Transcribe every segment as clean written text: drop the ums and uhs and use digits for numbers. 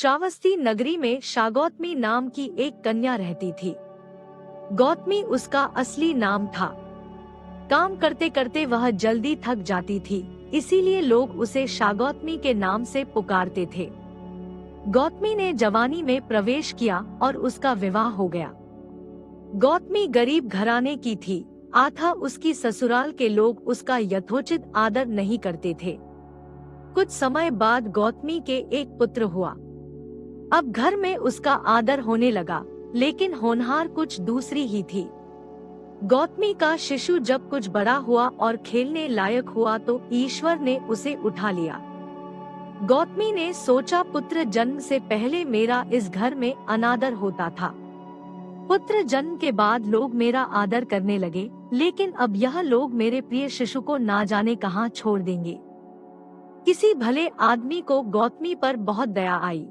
श्रावस्ती नगरी में शागौतमी नाम की एक कन्या रहती थी। गौतमी उसका असली नाम था। काम करते करते वह जल्दी थक जाती थी, इसीलिए लोग उसे शागौतमी के नाम से पुकारते थे। गौतमी ने जवानी में प्रवेश किया और उसका विवाह हो गया। गौतमी गरीब घराने की थी, अतः उसकी ससुराल के लोग उसका यथोचित आदर नहीं करते थे। कुछ समय बाद गौतमी के एक पुत्र हुआ। अब घर में उसका आदर होने लगा, लेकिन होनहार कुछ दूसरी ही थी। गौतमी का शिशु जब कुछ बड़ा हुआ और खेलने लायक हुआ तो ईश्वर ने उसे उठा लिया। गौतमी ने सोचा, पुत्र जन्म से पहले मेरा इस घर में अनादर होता था। पुत्र जन्म के बाद लोग मेरा आदर करने लगे, लेकिन अब यह लोग मेरे प्रिय शिशु को ना जाने कहां छोड़ देंगे। किसी भले आदमी को गौतमी पर बहुत दया आई।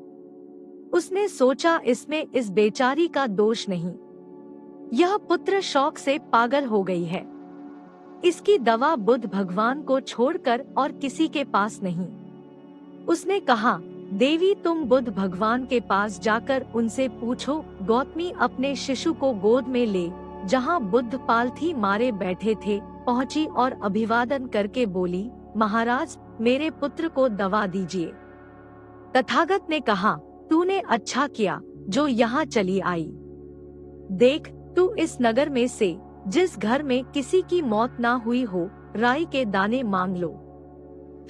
उसने सोचा, इसमें इस बेचारी का दोष नहीं, यह पुत्र शौक से पागल हो गई है। इसकी दवा बुद्ध भगवान को छोड़कर और किसी के पास नहीं। उसने कहा, देवी तुम बुद्ध भगवान के पास जाकर उनसे पूछो। गौतमी अपने शिशु को गोद में ले जहाँ बुद्ध पालथी मारे बैठे थे पहुँची और अभिवादन करके बोली, महाराज मेरे पुत्र को दवा दीजिए। तथागत ने कहा, तूने अच्छा किया जो यहाँ चली आई। देख, तू इस नगर में से जिस घर में किसी की मौत ना हुई हो, राई के दाने मांग लो,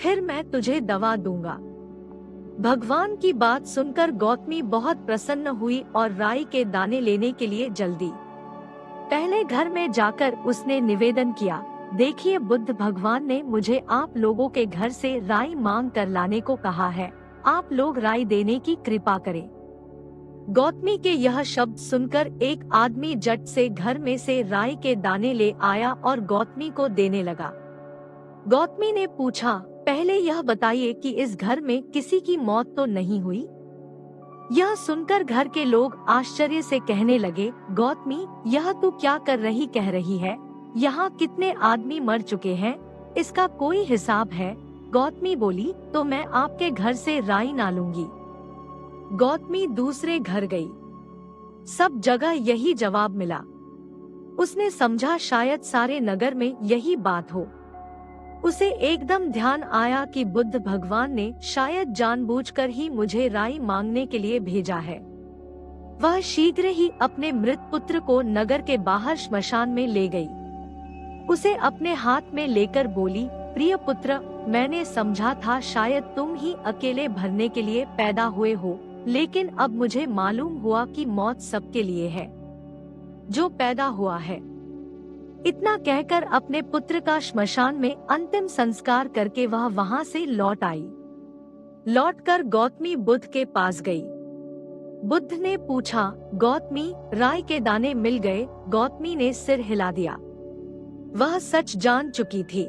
फिर मैं तुझे दवा दूंगा। भगवान की बात सुनकर गौतमी बहुत प्रसन्न हुई और राई के दाने लेने के लिए जल्दी। पहले घर में जाकर उसने निवेदन किया, देखिए बुद्ध भगवान ने मुझे आप लोगों के घर से राई मांग कर लाने को कहा है, आप लोग राई देने की कृपा करें। गौतमी के यह शब्द सुनकर एक आदमी झट से घर में से राई के दाने ले आया और गौतमी को देने लगा। गौतमी ने पूछा, पहले यह बताइए कि इस घर में किसी की मौत तो नहीं हुई? यह सुनकर घर के लोग आश्चर्य से कहने लगे, गौतमी यह तू क्या कर रही कह रही है? यहाँ कितने आदमी मर चुके हैं, इसका कोई हिसाब है? गौतमी बोली, तो मैं आपके घर से राई ना लूंगी। गौतमी दूसरे घर गई। सब जगह यही जवाब मिला। उसने समझा शायद सारे नगर में यही बात हो। उसे एकदम ध्यान आया कि बुद्ध भगवान ने शायद जानबूझकर ही मुझे राई मांगने के लिए भेजा है। वह शीघ्र ही अपने मृत पुत्र को नगर के बाहर श्मशान में ले गई। उसे अपने हाथ में लेकर बोली, प्रिय पुत्र, मैंने समझा था शायद तुम ही अकेले भरने के लिए पैदा हुए हो, लेकिन अब मुझे मालूम हुआ कि मौत सबके लिए है जो पैदा हुआ है। इतना कहकर अपने पुत्र का श्मशान में अंतिम संस्कार करके वह वहां से लौट आई। लौटकर गौतमी बुद्ध के पास गई। बुद्ध ने पूछा, गौतमी राई के दाने मिल गए? गौतमी ने सिर हिला दिया। वह सच जान चुकी थी।